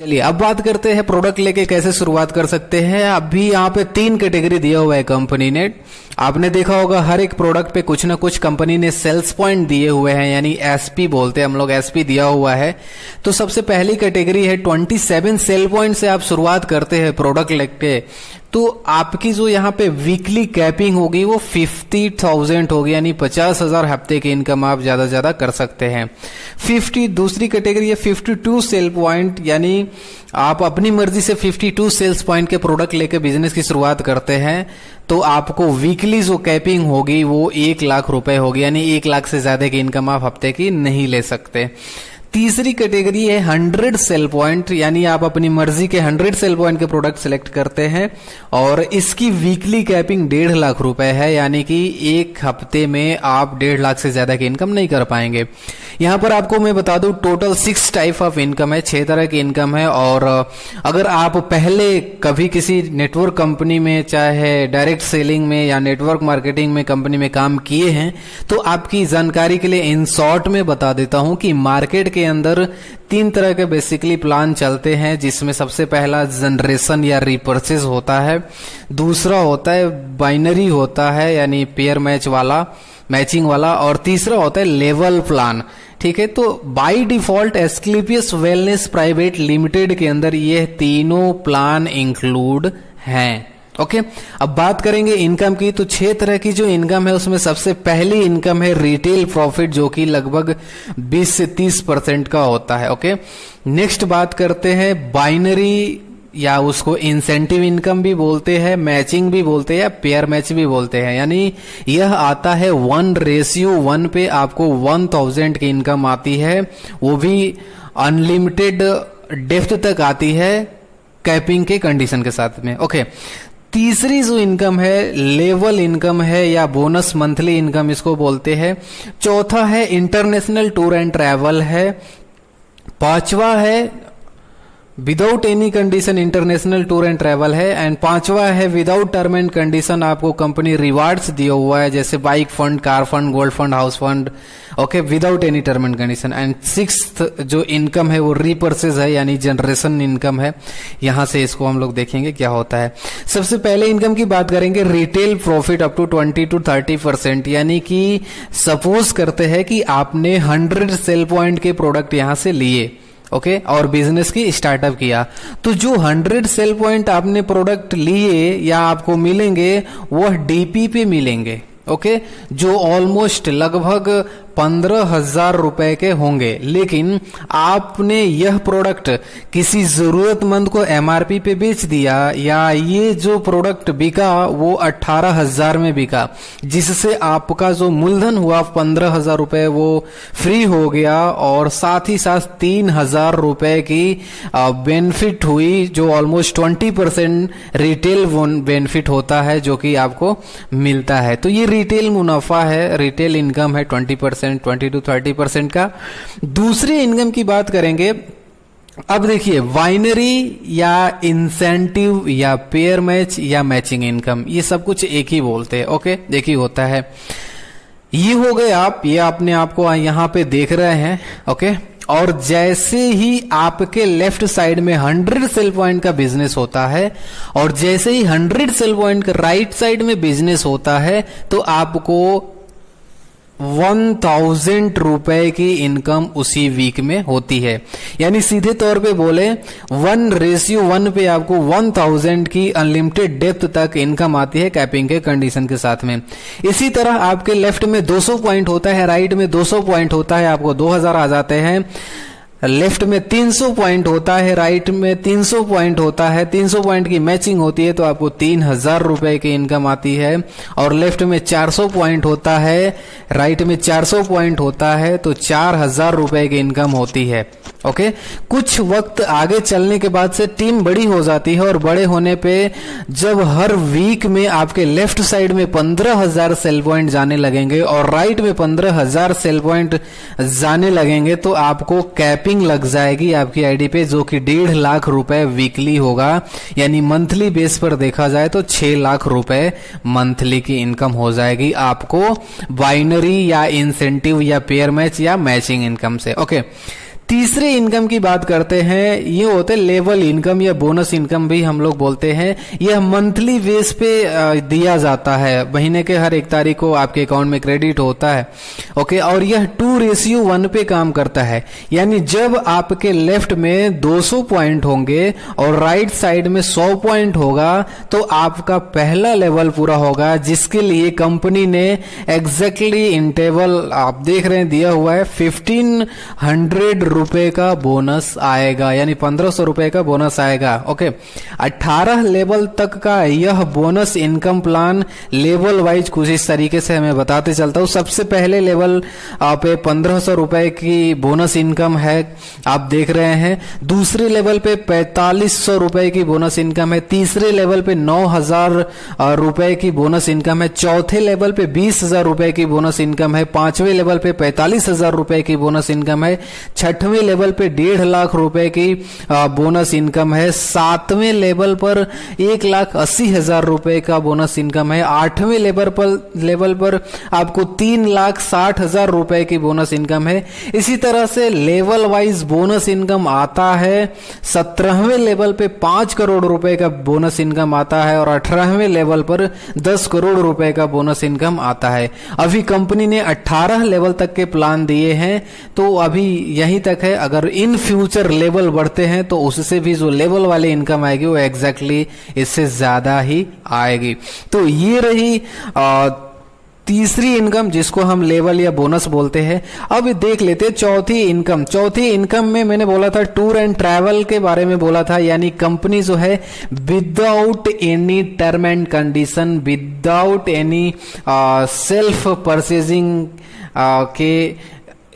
चलिए अब बात करते हैं प्रोडक्ट लेके कैसे शुरुआत कर सकते हैं। अभी यहाँ पे 3 कैटेगरी दिया हुआ है कंपनी ने। आपने देखा होगा हर एक प्रोडक्ट पे कुछ ना कुछ कंपनी ने सेल्स पॉइंट दिए हुए हैं, यानी एसपी बोलते हैं हम लोग, एसपी दिया हुआ है। तो सबसे पहली कैटेगरी है 27 सेल पॉइंट से आप शुरुआत करते हैं प्रोडक्ट लेके, तो आपकी जो यहाँ पे वीकली कैपिंग होगी वो 50,000 होगी, यानी 50,000 हफ्ते की इनकम आप ज्यादा से ज्यादा कर सकते हैं। 50 दूसरी कैटेगरी है 52 सेल पॉइंट, यानी आप अपनी मर्जी से 52 सेल्स पॉइंट के प्रोडक्ट लेके बिजनेस की शुरुआत करते हैं तो आपको वीकली जो कैपिंग होगी वो 1 लाख रुपए होगी, यानी 1 लाख से ज्यादा की इनकम आप हफ्ते की नहीं ले सकते। तीसरी कैटेगरी है 100 सेल पॉइंट, यानी आप अपनी मर्जी के 100 सेल पॉइंट के प्रोडक्ट सिलेक्ट करते हैं और इसकी वीकली कैपिंग 1.5 लाख रुपए है, यानी कि एक हफ्ते में आप 1.5 लाख से ज्यादा की इनकम नहीं कर पाएंगे। यहां पर आपको मैं बता दूं टोटल 6 टाइप ऑफ इनकम है, 6 तरह की इनकम है। और अगर आप पहले कभी किसी नेटवर्क कंपनी में, चाहे डायरेक्ट सेलिंग में या नेटवर्क मार्केटिंग में कंपनी में काम किए हैं, तो आपकी जानकारी के लिए इन शॉर्ट में बता देता हूं कि मार्केट के अंदर 3 तरह के बेसिकली प्लान चलते हैं, जिसमें सबसे पहला जनरेशन या रिपर्चेज होता है, दूसरा होता है बाइनरी होता है यानी पेयर मैच वाला, मैचिंग वाला, और तीसरा होता है लेवल प्लान। ठीक है, तो by default Asclepius wellness private limited के अंदर ये तीनों प्लान इंक्लूड हैं। ओके, अब बात करेंगे इनकम की। तो 6 तरह की जो इनकम है उसमें सबसे पहली इनकम है रिटेल प्रॉफिट, जो कि लगभग 20 से 30% का होता है। ओके, नेक्स्ट बात करते हैं बाइनरी, या उसको इंसेंटिव इनकम भी बोलते हैं, मैचिंग भी बोलते हैं, या पेयर मैच भी बोलते हैं, यानी यह आता है 1:1 पे आपको 1000 की इनकम आती है, वो भी अनलिमिटेड डेप्थ तक आती है कैपिंग के कंडीशन के साथ में। ओके, तीसरी जो इनकम है लेवल इनकम है या बोनस मंथली इनकम इसको बोलते हैं। चौथा है इंटरनेशनल टूर एंड ट्रैवल है। पांचवा है without any condition international tour and travel है। एंड पांचवा है विदाउट टर्म एंड कंडीशन, आपको कंपनी रिवार्ड्स दिया हुआ है, जैसे bike fund, car fund, gold fund, house fund. Okay, without any term and condition. And 6th जो इनकम है वो रिपर्चेज है, यानी जनरेशन इनकम है। यहां से इसको हम लोग देखेंगे क्या होता है। सबसे पहले इनकम की बात करेंगे retail profit up to 20 to 30%, यानी कि सपोज करते हैं कि आपने 100 सेल पॉइंट के प्रोडक्ट यहां से लिए, ओके, और बिजनेस की स्टार्टअप किया, तो जो 100 सेल पॉइंट आपने प्रोडक्ट लिए या आपको मिलेंगे वह डीपी पे मिलेंगे। ओके, जो ऑलमोस्ट लगभग 15,000 रुपए के होंगे, लेकिन आपने यह प्रोडक्ट किसी जरूरतमंद को एमआरपी पे बेच दिया, या ये जो प्रोडक्ट बिका वो 18,000 में बिका, जिससे आपका जो मूलधन हुआ 15,000 रुपए वो फ्री हो गया, और साथ ही साथ 3,000 रुपए की बेनिफिट हुई, जो ऑलमोस्ट 20% रिटेल बेनिफिट होता है जो कि आपको मिलता है। तो ये रिटेल मुनाफा है, रिटेल इनकम है 20% 20 to 30% का। दूसरी इनकम की बात करेंगे। अब देखिए बाइनरी या इंसेंटिव या पेयर मैच या मैचिंग इनकम, ये सब कुछ एक ही बोलते हैं। ओके, एक ही होता है। ये हो गए आप, ये अपने आप को यहां पे देख रहे हैं। ओके, और जैसे ही आपके लेफ्ट साइड में 100 सेल पॉइंट का बिजनेस होता है और जैसे ही 100 सेल पॉइंट का राइट साइड में बिजनेस होता है, तो आपको 1000 रुपए की इनकम उसी वीक में होती है। यानी सीधे तौर पे बोले 1:1 पे आपको 1000 की अनलिमिटेड डेप्थ तक इनकम आती है कैपिंग के कंडीशन के साथ में। इसी तरह आपके लेफ्ट में 200 पॉइंट होता है, राइट में 200 पॉइंट होता है, आपको 2000 आ जाते हैं। लेफ्ट में 300 पॉइंट होता है, राइट में 300 पॉइंट होता है, 300 पॉइंट की मैचिंग होती है तो आपको 3,000 रुपए की इनकम आती है। और लेफ्ट में 400 पॉइंट होता है, राइट में 400 पॉइंट होता है, तो 4,000 रुपए की इनकम होती है। ओके, कुछ वक्त आगे चलने के बाद से टीम बड़ी हो जाती है, और बड़े होने पे जब हर वीक में आपके लेफ्ट साइड में 15,000 सेल पॉइंट जाने लगेंगे और राइट में 15,000 सेल पॉइंट जाने लगेंगे, तो आपको कैपिंग लग जाएगी आपकी आईडी पे, जो कि 1.5 लाख रुपए वीकली होगा। यानी मंथली बेस पर देखा जाए तो 6 लाख रुपए मंथली की इनकम हो जाएगी आपको बाइनरी या इंसेंटिव या पेयर मैच या मैचिंग इनकम से। ओके, तीसरे इनकम की बात करते हैं, ये होते हैं लेवल इनकम या बोनस इनकम भी हम लोग बोलते हैं। यह मंथली बेस पे दिया जाता है, महीने के हर 1 तारीख को आपके अकाउंट में क्रेडिट होता है। ओके, और यह 2:1 पे काम करता है, यानी जब आपके लेफ्ट में 200 पॉइंट होंगे और राइट साइड में 100 पॉइंट होगा तो आपका पहला लेवल पूरा होगा, जिसके लिए कंपनी ने एग्जैक्टली इन टेबल आप देख रहे हैं दिया हुआ है 1500 रुपए का बोनस आएगा, यानी 1500 रुपए का बोनस आएगा। ओके, 18 लेवल तक का यह bonus income plan level wise कुछ इस तरीके से मैं बताते चलता हूं। सबसे पहले लेवल पे 1500 रुपए की बोनस इनकम है, आप देख रहे हैं। दूसरे लेवल पे 4500 रुपए की बोनस इनकम है। तीसरे लेवल पे 9000 रुपए की बोनस इनकम है। चौथे लेवल पे 20,000 रुपए की बोनस इनकम है। पांचवें लेवल पे 45,000 रुपए की बोनस इनकम है। छठवें लेवल पे 1.5 लाख रुपए की बोनस इनकम है। सातवें लेवल पर 1,80,000 रुपए का बोनस इनकम है। आठवें लेवल पर आपको 3,60,000 रुपए की बोनस इनकम है। इसी तरह से लेवल वाइज बोनस इनकम आता है। 17वें लेवल पे 5 करोड़ रुपए का बोनस इनकम आता है और 18वें लेवल पर 10 करोड़ रुपए का बोनस इनकम आता है। अभी कंपनी ने 18 लेवल तक के प्लान दिए हैं, तो अभी यहीं तक है। अगर इन फ्यूचर लेवल बढ़ते हैं तो उससे भी जो लेवल वाली इनकम आएगी वो एग्जैक्टली इससे ज्यादा ही आएगी। तो ये रही तीसरी इनकम, जिसको हम लेवल या बोनस बोलते हैं। अब देख लेते हैं चौथी इनकम। चौथी इनकम में मैंने बोला था टूर एंड ट्रैवल के बारे में बोला था, यानी कंपनी जो है without any term and condition, without any self purchasing के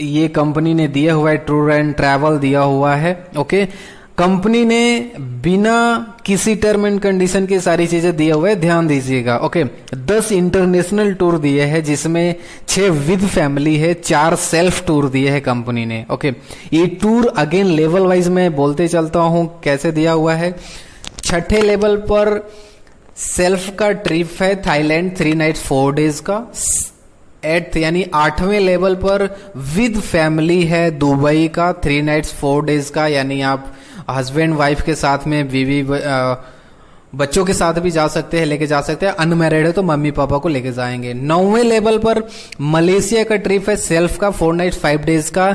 ये कंपनी ने दिया हुआ है, टूर एंड ट्रैवल दिया हुआ है। ओके, कंपनी ने बिना किसी टर्म एंड कंडीशन की सारी चीजें दिए हुए, ध्यान दीजिएगा। ओके, 10 इंटरनेशनल टूर दिए हैं, जिसमें 6 विद फैमिली है, 4 सेल्फ टूर दिए हैं कंपनी ने। ओके, ये टूर अगेन लेवल वाइज मैं बोलते चलता हूं कैसे दिया हुआ है। छठे लेवल पर सेल्फ का ट्रिप है थाईलैंड 3 नाइट्स 4 डेज का। 8th यानी 8वें लेवल पर विद फैमिली है दुबई का 3 नाइट्स 4 डेज का, यानी आप हस्बैंड वाइफ के साथ में, बीवी बच्चों के साथ भी जा सकते हैं, लेके जा सकते हैं। अनमैरिड है तो मम्मी पापा को लेके जाएंगे। 9वें लेवल पर मलेशिया का ट्रिप है सेल्फ का 4 नाइट्स 5 डेज का।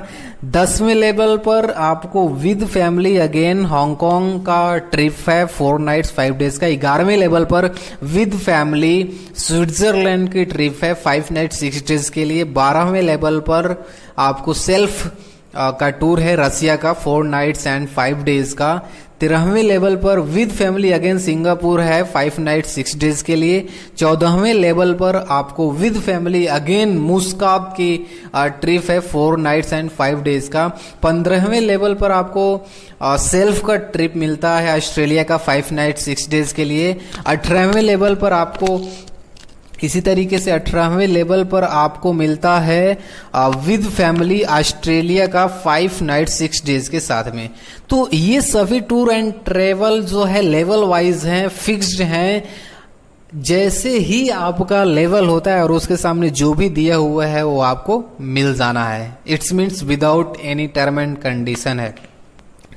10वें लेवल पर आपको विद फैमिली अगेन हांगकांग का ट्रिप है 4 नाइट्स 5 डेज का। 11वें लेवल पर विद फैमिली स्विट्जरलैंड की ट्रिप है 5 नाइट्स 6 डेज के लिए। 12वें लेवल पर आपको सेल्फ का टूर है रसिया का 4 नाइट्स एंड 5 डेज का। 13वें लेवल पर विद फैमिली अगेन सिंगापुर है 5 नाइट्स 6 डेज के लिए। 14वें लेवल पर आपको विद फैमिली अगेन मुस्कात की ट्रिप है 4 नाइट्स एंड 5 डेज का। 15वें लेवल पर आपको सेल्फ का ट्रिप मिलता है ऑस्ट्रेलिया का 5 नाइट्स 6 डेज के लिए। 18वें लेवल पर आपको इसी तरीके से 18वें लेवल पर आपको मिलता है विद फैमिली ऑस्ट्रेलिया का 5 नाइट 6 डेज के साथ में। तो ये सभी टूर एंड ट्रेवल जो है लेवल वाइज हैं, फिक्स्ड हैं। जैसे ही आपका लेवल होता है और उसके सामने जो भी दिया हुआ है वो आपको मिल जाना है। It's means without any term and condition है।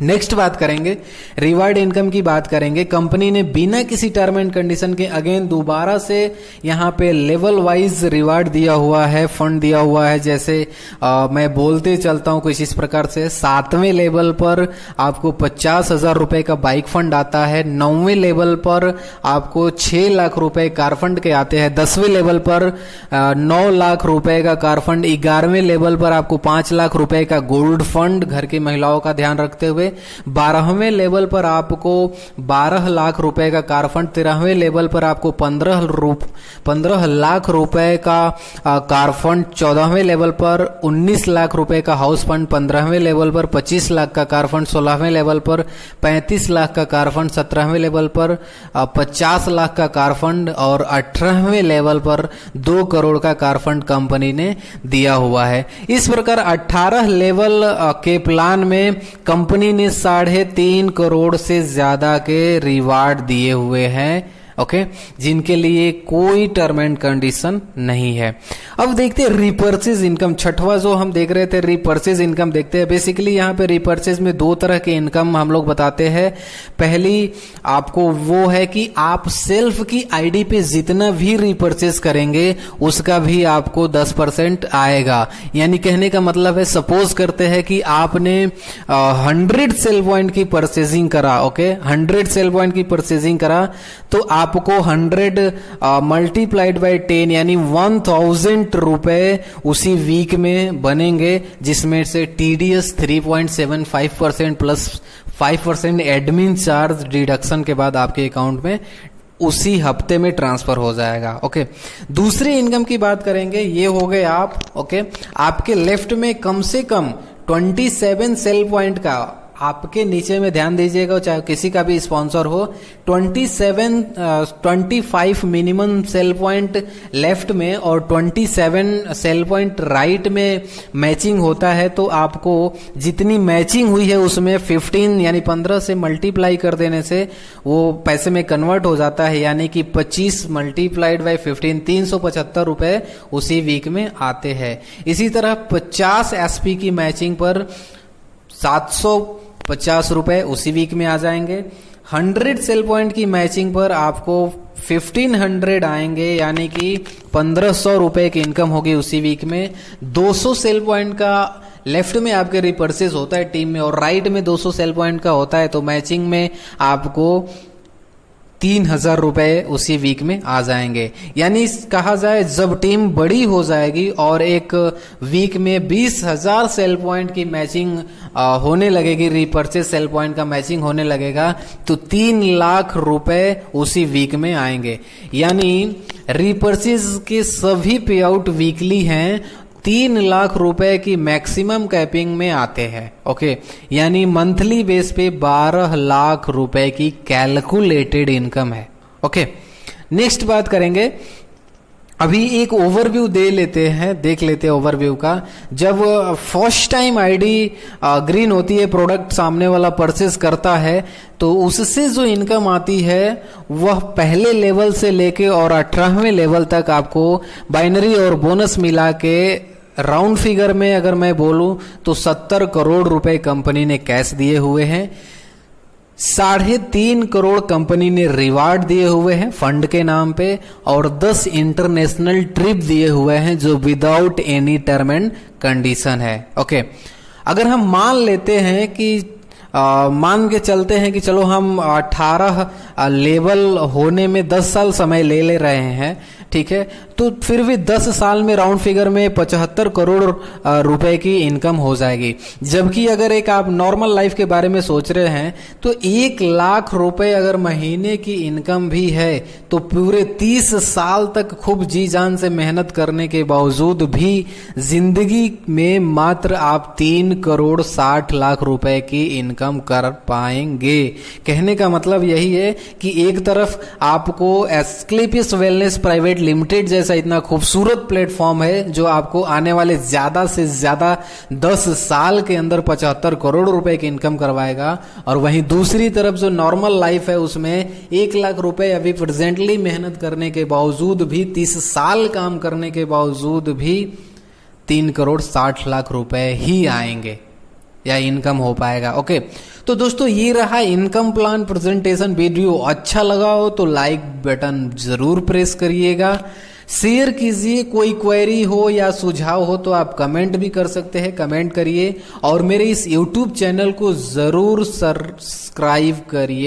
नेक्स्ट बात करेंगे रिवार्ड इनकम की बात करेंगे। कंपनी ने बिना किसी टर्म एंड कंडीशन के अगेन दोबारा से यहाँ पे लेवल वाइज रिवार्ड दिया हुआ है, फंड दिया हुआ है। जैसे मैं बोलते चलता हूँ कुछ इस प्रकार से। 7वें लेवल पर आपको 50,000 रुपए का बाइक फंड आता है। 9वें लेवल पर आपको 6 लाख रुपए कार फंड के आते हैं। 10वें लेवल पर 9 लाख रुपए का कार फंड। 11वें लेवल पर आपको 5 लाख रुपए का गोल्ड फंड, घर की महिलाओं का ध्यान रखते हुए। 12वें लेवल पर आपको 12 लाख रुपए का कार फंड। 13वें लेवल पर आपको 15 लाख रुपए का कार फंड। 14वें लेवल पर 19 लाख रुपए का हाउस फंड। 15वें लेवल पर 25 लाख का कार फंड। 16वें लेवल पर 35 लाख का कार फंड। 17वें लेवल पर 50 लाख का कार फंड और 18वें लेवल पर 2 करोड़ का कार फंड कंपनी ने दिया हुआ है। इस प्रकार 18 लेवल के प्लान में कंपनी ने 3.5 करोड़ से ज्यादा के रिवार्ड दिए हुए हैं ओके, जिनके लिए कोई टर्म एंड कंडीशन नहीं है। अब देखते हैं रिपर्चेज इनकम, छठवां जो हम देख रहे थे रिपर्चेज इनकम देखते हैं। बेसिकली यहाँ पे रिपर्चेज में दो तरह के इनकम हम लोग बताते हैं। पहली आपको वो है कि आप सेल्फ की आईडी पे जितना भी रिपर्चेज करेंगे उसका भी आपको 10% आएगा। यानी कहने का मतलब है, सपोज करते हैं कि आपने 100 सेल पॉइंट की परचेजिंग करा, ओके, 100 सेल पॉइंट की परचेजिंग करा, तो आपको 100 मल्टीप्लाइड बाई 10 यानी 1000 रुपए उसी वीक में बनेंगे, जिसमें से TDS 3.75% plus 5% admin charge deduction के बाद आपके अकाउंट में उसी हफ्ते में ट्रांसफर हो जाएगा। ओके, दूसरी इनकम की बात करेंगे, ये हो गए आप, ओके, आपके लेफ्ट में कम से कम 27 सेल पॉइंट का, आपके नीचे में ध्यान दीजिएगा, चाहे किसी का भी स्पॉन्सर हो, 25 मिनिमम सेल पॉइंट लेफ्ट में और 27 सेल पॉइंट राइट में मैचिंग होता है, तो आपको जितनी मैचिंग हुई है उसमें 15 यानी 15 से मल्टीप्लाई कर देने से वो पैसे में कन्वर्ट हो जाता है, यानी कि 25 मल्टीप्लाइड बाई 15 375 रुपए उसी वीक में आते हैं। इसी तरह 50 SP की मैचिंग पर 750 रुपए उसी वीक में आ जाएंगे। 100 सेल पॉइंट की मैचिंग पर आपको 1500 आएंगे, यानी कि 1500 रुपए की इनकम होगी उसी वीक में। 200 सेल पॉइंट का लेफ्ट में आपके रिपर्चेज होता है टीम में और राइट में 200 सेल पॉइंट का होता है, तो मैचिंग में आपको 3000 रुपए उसी वीक में आ जाएंगे। यानी कहा जाए, जब टीम बड़ी हो जाएगी और एक वीक में 20,000 सेल पॉइंट की मैचिंग होने लगेगी, रिपर्चेज सेल पॉइंट का मैचिंग होने लगेगा, तो 3 लाख रुपए उसी वीक में आएंगे। यानी रिपर्चेज के सभी पे आउट वीकली हैं, 3 लाख रुपए की मैक्सिमम कैपिंग में आते हैं। ओके, यानी मंथली बेस पे 12 लाख रुपए की कैलकुलेटेड इनकम है। ओके, नेक्स्ट बात करेंगे, अभी एक ओवरव्यू देख लेते हैं ओवरव्यू का। जब फर्स्ट टाइम आईडी ग्रीन होती है, प्रोडक्ट सामने वाला परचेज करता है, तो उससे जो इनकम आती है वह पहले लेवल से लेके और 18वें लेवल तक आपको बाइनरी और बोनस मिला के राउंड फिगर में अगर मैं बोलूं तो 70 करोड़ रुपए कंपनी ने कैश दिए हुए हैं। 3.5 करोड़ कंपनी ने रिवार्ड दिए हुए हैं फंड के नाम पे, और 10 इंटरनेशनल ट्रिप दिए हुए हैं जो without any term and condition है। ओके, अगर हम मान लेते हैं कि मान के चलते हैं कि चलो हम 18 लेवल होने में 10 साल समय ले रहे हैं, ठीक है, तो फिर भी 10 साल में राउंड फिगर में 75 करोड़ रुपए की इनकम हो जाएगी। जबकि अगर एक आप नॉर्मल लाइफ के बारे में सोच रहे हैं तो 1 लाख रुपए अगर महीने की इनकम भी है तो पूरे 30 साल तक खूब जी जान से मेहनत करने के बावजूद भी जिंदगी में मात्र आप 3 करोड़ 60 लाख रुपए की इनकम कर पाएंगे। कहने का मतलब यही है कि एक तरफ आपको एस्क्लेपियस वेलनेस प्राइवेट लिमिटेड जैसा इतना खूबसूरत प्लेटफॉर्म है जो आपको आने वाले ज्यादा से ज्यादा 10 साल के अंदर 75 करोड़ रुपए की इनकम करवाएगा, और वहीं दूसरी तरफ जो नॉर्मल लाइफ है उसमें 1 लाख रुपए अभी प्रेजेंटली मेहनत करने के बावजूद भी, 30 साल काम करने के बावजूद भी 3 करोड़ 60 लाख रुपए ही आएंगे या इनकम हो पाएगा। ओके, तो दोस्तों ये रहा इनकम प्लान प्रेजेंटेशन। वीडियो अच्छा लगा हो तो लाइक बटन जरूर प्रेस करिएगा, शेयर कीजिए। कोई क्वेरी हो या सुझाव हो तो आप कमेंट भी कर सकते हैं, कमेंट करिए, और मेरे इस YouTube चैनल को जरूर सब्सक्राइब करिए।